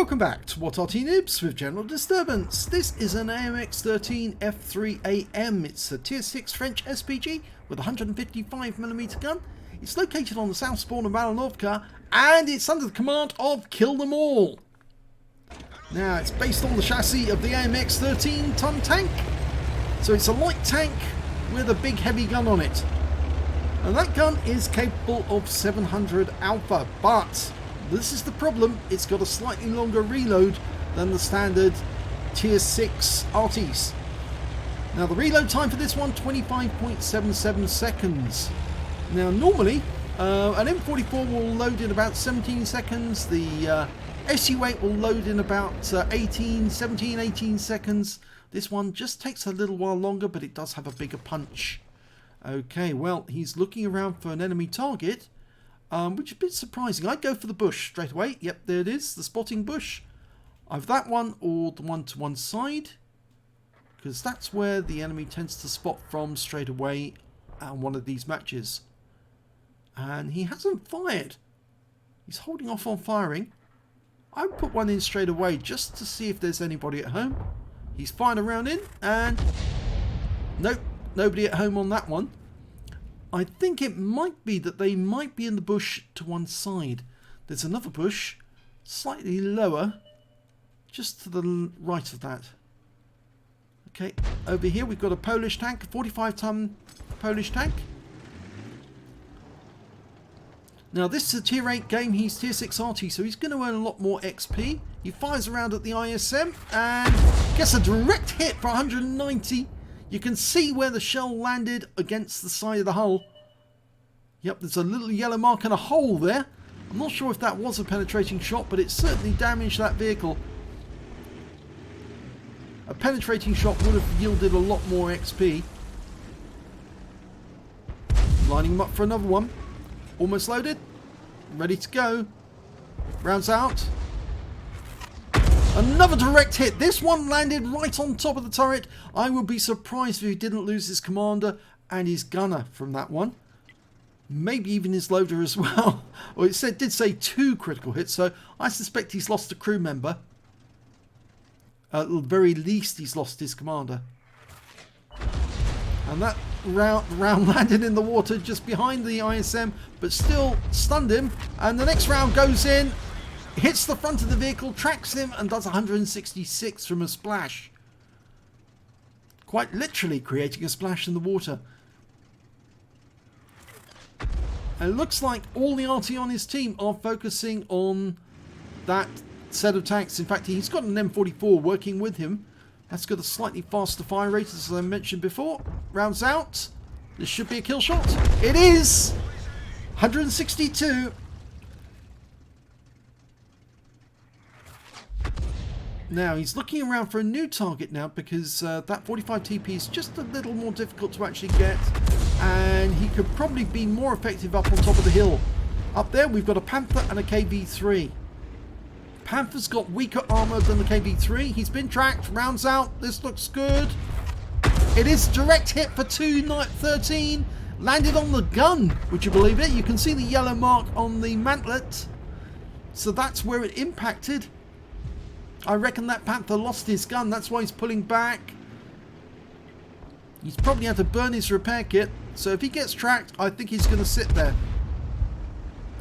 Welcome back to What Arty Noobs with General Disturbance. This is an AMX 13 F3AM. It's a Tier 6 French SPG with a 155mm gun. It's located on the south spawn of Malinovka and it's under the command of Kill Them All. Now it's based on the chassis of the AMX 13-ton tank. So it's a light tank with a big heavy gun on it. And that gun is capable of 700 alpha, but this is the problem, it's got a slightly longer reload than the standard Tier 6 Artys. Now the reload time for this one, 25.77 seconds. Now normally an M44 will load in about 17 seconds, the SU8 will load in about 17, 18 seconds. This one just takes a little while longer, but it does have a bigger punch. Okay, well, he's looking around for an enemy target. Which is a bit surprising. I'd go for the bush straight away. Yep, there it is, the spotting bush. Either that one or the one to one side, because that's where the enemy tends to spot from straight away on one of these matches. And he hasn't fired. He's holding off on firing. I would put one in straight away just to see if there's anybody at home. He's fired a round in and nope, nobody at home on that one. I think it might be that they might be in the bush to one side. There's another bush, slightly lower, just to the right of that. Okay, over here we've got a Polish tank, a 45-ton Polish tank. Now this is a Tier 8 game, he's Tier 6 Arty, so he's going to earn a lot more XP. He fires around at the ISM and gets a direct hit for 190. You can see where the shell landed against the side of the hull. Yep, there's a little yellow mark and a hole there. I'm not sure if that was a penetrating shot, but it certainly damaged that vehicle. A penetrating shot would have yielded a lot more XP. Lining him up for another one. Almost loaded. Ready to go. Rounds out. Another direct hit. This one landed right on top of the turret. I would be surprised if he didn't lose his commander and his gunner from that one. Maybe even his loader as well. Well, it did say 2 critical hits, so I suspect he's lost a crew member. At the very least, he's lost his commander. And that round landed in the water just behind the ISM, but still stunned him. And the next round goes in. Hits the front of the vehicle, tracks him and does 166 from a splash. Quite literally creating a splash in the water. And it looks like all the Arty on his team are focusing on that set of tanks. In fact, he's got an M44 working with him. That's got a slightly faster fire rate, as I mentioned before. Rounds out. This should be a kill shot. It is! 162. Now he's looking around for a new target now because that 45 TP is just a little more difficult to actually get, and he could probably be more effective up on top of the hill. Up there we've got a Panther and a KV3. Panther's got weaker armor than the KV3. He's been tracked, rounds out, this looks good. It is direct hit for 213, landed on the gun, would you believe it? You can see the yellow mark on the mantlet, so that's where it impacted. I reckon that Panther lost his gun, that's why he's pulling back. He's probably had to burn his repair kit, so if he gets tracked, I think he's going to sit there.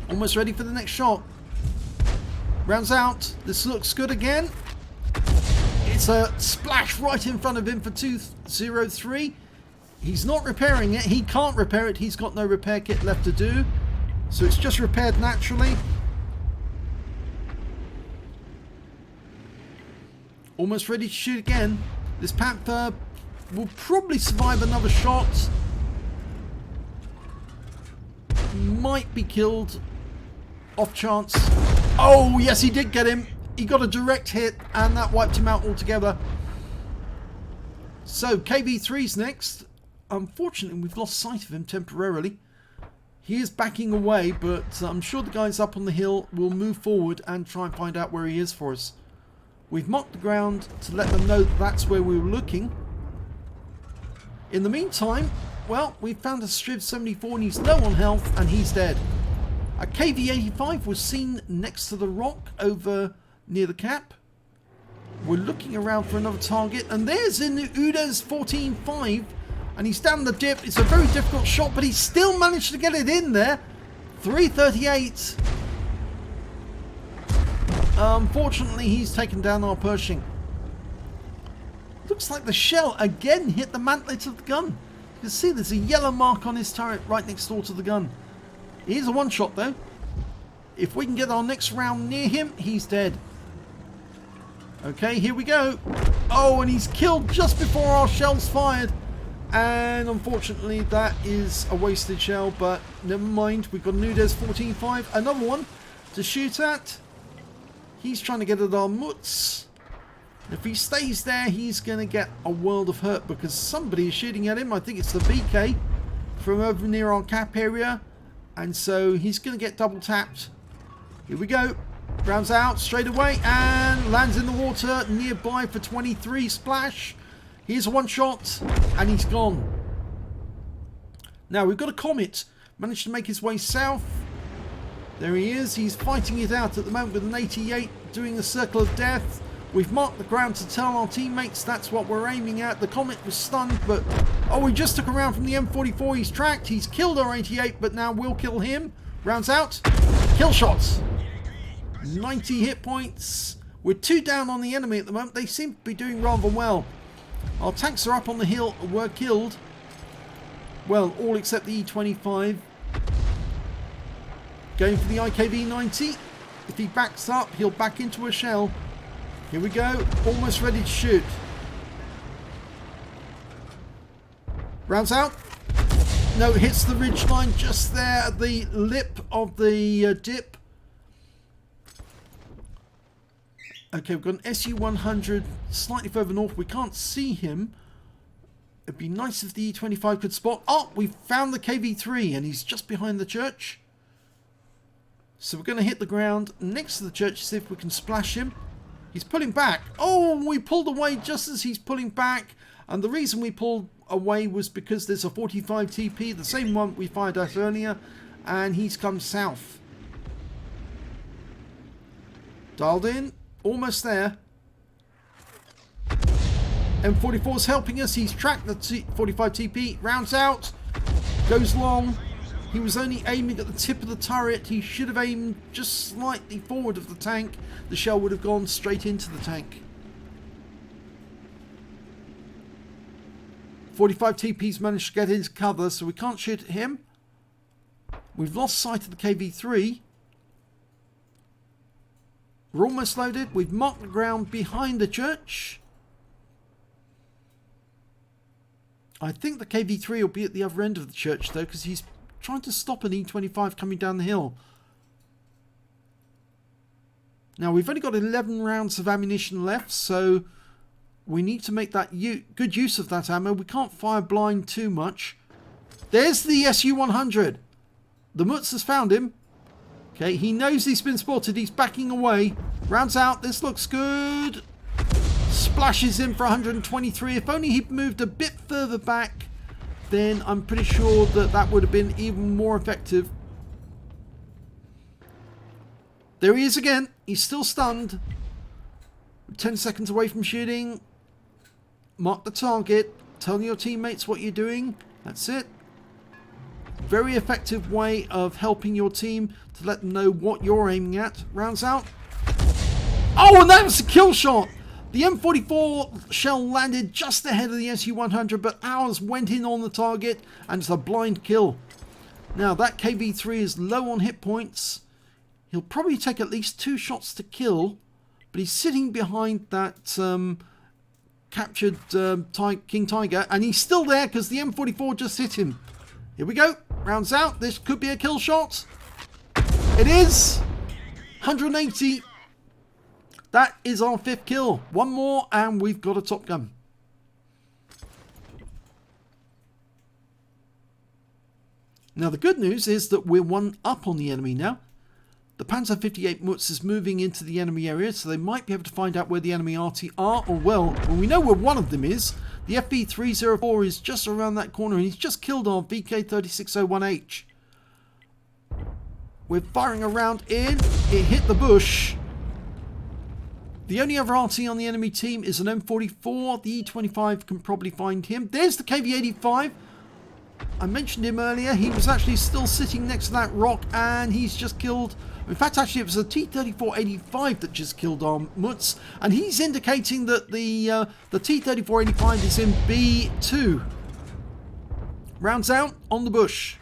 Almost ready for the next shot. Rounds out, this looks good again. It's a splash right in front of him for 203. He's not repairing it, he can't repair it, he's got no repair kit left to do. So it's just repaired naturally. Almost ready to shoot again. This Panther will probably survive another shot. Might be killed. Off chance. Oh, yes, he did get him. He got a direct hit and that wiped him out altogether. So, KV3's next. Unfortunately, we've lost sight of him temporarily. He is backing away, but I'm sure the guys up on the hill will move forward and try and find out where he is for us. We've marked the ground to let them know that's where we were looking. In the meantime, well, we found a Striv 74 and he's low on health and he's dead. A KV-85 was seen next to the rock over near the cap. We're looking around for another target, and there's in the UDES 14.5, and he's down the dip. It's a very difficult shot, but he still managed to get it in there. 338. Unfortunately, he's taken down our Pershing. Looks like the shell again hit the mantlet of the gun. You can see there's a yellow mark on his turret right next door to the gun. Here's a one shot though. If we can get our next round near him, he's dead. Okay, here we go. Oh, and he's killed just before our shell's fired. And unfortunately, that is a wasted shell, but never mind. We've got a UDES 14.5, another one to shoot at. He's trying to get at our Mutz. If he stays there, he's going to get a world of hurt because somebody is shooting at him. I think it's the BK from over near our cap area. And so he's going to get double tapped. Here we go. Rounds out straight away and lands in the water nearby for 23 splash. Here's a one shot and he's gone. Now we've got a Comet. Managed to make his way south. There he is. He's fighting it out at the moment with an 88 doing a circle of death. We've marked the ground to tell our teammates that's what we're aiming at. The Comet was stunned, but oh, we just took a round from the M44. He's tracked. He's killed our 88, but now we'll kill him. Rounds out. Kill shots. 90 hit points. We're 2 down on the enemy at the moment. They seem to be doing rather well. Our tanks are up on the hill. Were killed. Well, all except the E25. Going for the IKV-90. If he backs up, he'll back into a shell. Here we go. Almost ready to shoot. Rounds out. No, hits the ridge line just there at the lip of the dip. Okay, we've got an SU-100 slightly further north. We can't see him. It'd be nice if the E25 could spot. Oh, we found the KV-3 and he's just behind the church. So we're going to hit the ground next to the church to see if we can splash him. He's pulling back. Oh, we pulled away just as he's pulling back. And the reason we pulled away was because there's a 45 TP, the same one we fired at earlier. And he's come south. Dialed in. Almost there. M44's helping us. He's tracked the 45 TP. Rounds out. Goes long. He was only aiming at the tip of the turret. He should have aimed just slightly forward of the tank. The shell would have gone straight into the tank. 45 TP's managed to get into cover, so we can't shoot at him. We've lost sight of the KV-3. We're almost loaded. We've marked the ground behind the church. I think the KV-3 will be at the other end of the church though, because he's trying to stop an E25 coming down the hill. Now we've only got 11 rounds of ammunition left, so we need to make that good use of that ammo. We can't fire blind too much. There's the SU-100. The Mutz has found him. Okay, he knows he's been spotted. He's backing away. Rounds out. This looks good. Splashes in for 123. If only he'd moved a bit further back, then I'm pretty sure that that would have been even more effective. There he is again. He's still stunned. 10 seconds away from shooting. Mark the target. Tell your teammates what you're doing. That's it. Very effective way of helping your team to let them know what you're aiming at. Rounds out. Oh, and that was a kill shot. The M44 shell landed just ahead of the SU-100, but ours went in on the target, and it's a blind kill. Now, that KV-3 is low on hit points. He'll probably take at least 2 shots to kill, but he's sitting behind that captured King Tiger, and he's still there because the M44 just hit him. Here we go. Rounds out. This could be a kill shot. It is. 180. That is our 5th kill. One more and we've got a Top Gun. Now the good news is that we're 1 up on the enemy now. The Panzer 58 Mutz is moving into the enemy area, so they might be able to find out where the enemy Arty are, or well, we know where one of them is. The FB304 is just around that corner and he's just killed our VK3601H. We're firing a round in. It hit the bush. The only other Arty on the enemy team is an M44. The E25 can probably find him. There's the KV85. I mentioned him earlier. He was actually still sitting next to that rock, and he's just killed. In fact, actually, it was a T-3485 that just killed our Mutz, and he's indicating that the T-3485 is in B2. Rounds out on the bush.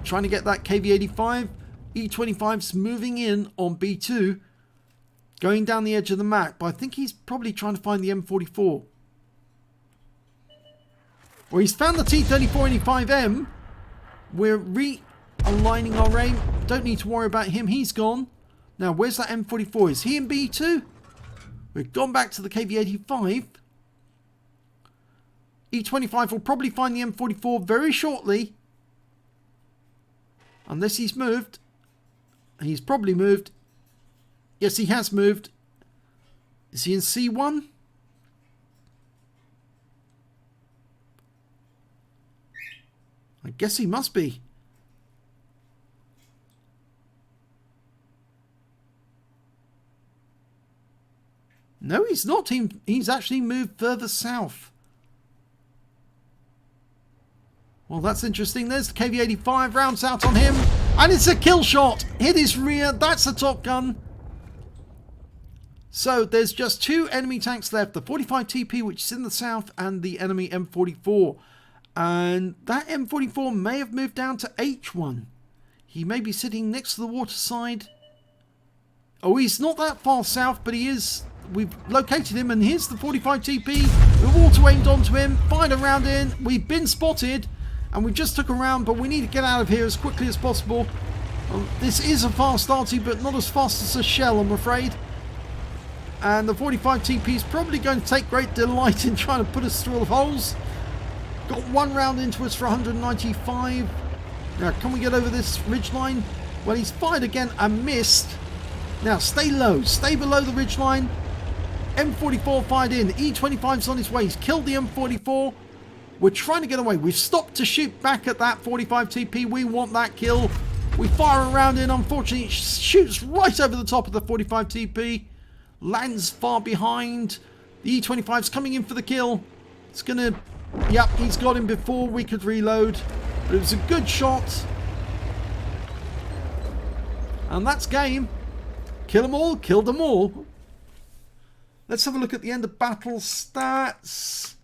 Trying to get that KV85. E25's moving in on B2. Going down the edge of the map, but I think he's probably trying to find the M44. Well, he's found the T-3485M. We're realigning our aim. Don't need to worry about him. He's gone. Now, where's that M44? Is he in B2? We've gone back to the KV85. E25 will probably find the M44 very shortly. Unless he's moved. He's probably moved. Yes, he has moved. Is he in C1? I guess he must be. No, he's not. He's actually moved further south. Well, that's interesting. There's the KV85. Rounds out on him. And it's a kill shot. Hit his rear. That's a Top Gun. So there's just two enemy tanks left. The 45 TP, which is in the south, and the enemy M44. And that M44 may have moved down to H1. He may be sitting next to the water side. Oh, he's not that far south, but he is. We've located him, and here's the 45 TP. We've auto-aimed onto him, fired a round in. We've been spotted, and we just took a round, but we need to get out of here as quickly as possible. This is a fast Arty, but not as fast as a shell, I'm afraid. And the 45 TP is probably going to take great delight in trying to put us through the holes. Got one round into us for 195. Now, can we get over this ridgeline? Well, he's fired again and missed. Now, stay low. Stay below the ridgeline. M44 fired in. E25's on his way. He's killed the M44. We're trying to get away. We've stopped to shoot back at that 45 TP. We want that kill. We fire a round in. Unfortunately, it shoots right over the top of the 45 TP. Lands far behind. The E25's coming in for the kill. It's going to... Yep, he's got him before we could reload. But it was a good shot. And that's game. Kill them all, kill them all. Let's have a look at the end of battle stats.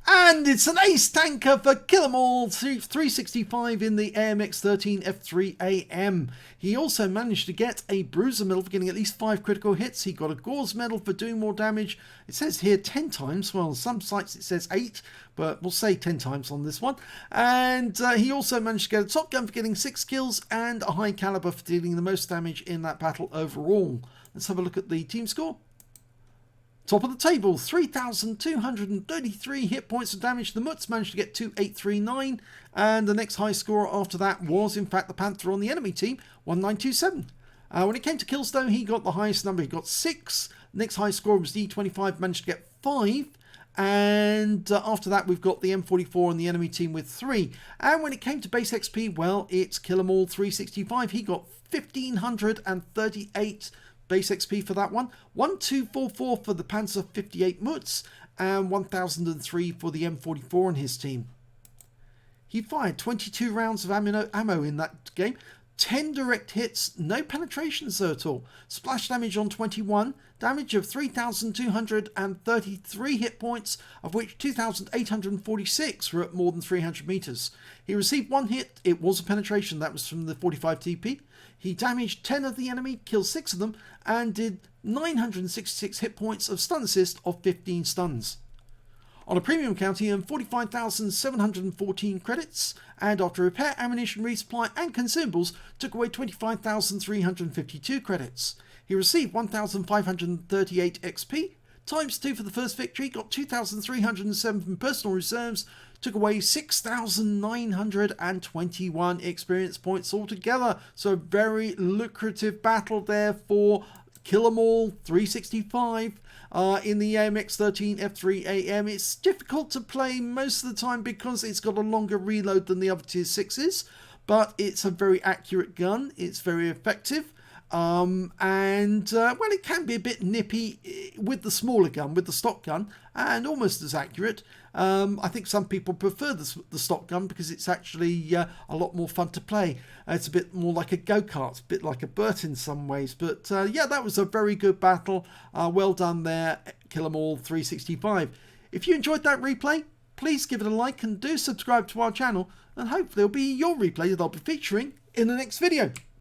And it's an ace tanker for Kill 'em all, 365 in the AMX 13 F3AM. He also managed to get a Bruiser medal for getting at least 5 critical hits. He got a Gore's medal for doing more damage. It says here 10 times. Well, some sites it says 8, but we'll say 10 times on this one. And he also managed to get a Top Gun for getting 6 kills and a high caliber for dealing the most damage in that battle overall. Let's have a look at the team score. Top of the table, 3,233 hit points of damage. The Mutz managed to get 2,839, and the next high scorer after that was, in fact, the Panther on the enemy team, 1,927. When it came to kills, though, he got the highest number. He got 6. Next high scorer was the E25, managed to get 5. And after that, we've got the M44 on the enemy team with 3. And when it came to base XP, well, it's Kill 'em all 365. He got 1,538 base XP for that one. 1244 for the Panzer 58 Mutz, and 1003 for the M44 on his team. He fired 22 rounds of ammo in that game. 10 direct hits, no penetrations though at all. Splash damage on 21, damage of 3,233 hit points, of which 2,846 were at more than 300 meters. He received 1 hit, it was a penetration, that was from the 45 TP. He damaged 10 of the enemy, killed 6 of them, and did 966 hit points of stun assist of 15 stuns. On a premium account, he earned 45,714 credits, and after repair, ammunition, resupply, and consumables, took away 25,352 credits. He received 1,538 XP, times 2 for the first victory, got 2,307 from personal reserves, took away 6,921 experience points altogether. So a very lucrative battle there for Kill 'em all 365 in the AMX 13 F3AM. It's difficult to play most of the time because it's got a longer reload than the other tier 6s, but it's a very accurate gun. It's very effective. Well, it can be a bit nippy with the smaller gun, with the stock gun, and almost as accurate. I think some people prefer the stock gun because it's actually a lot more fun to play. It's a bit more like a go-kart, a bit like a Burt in some ways. But yeah, that was a very good battle. Well done there, Kill 'Em All 365. If you enjoyed that replay, please give it a like and do subscribe to our channel, and hopefully it'll be your replay that I'll be featuring in the next video.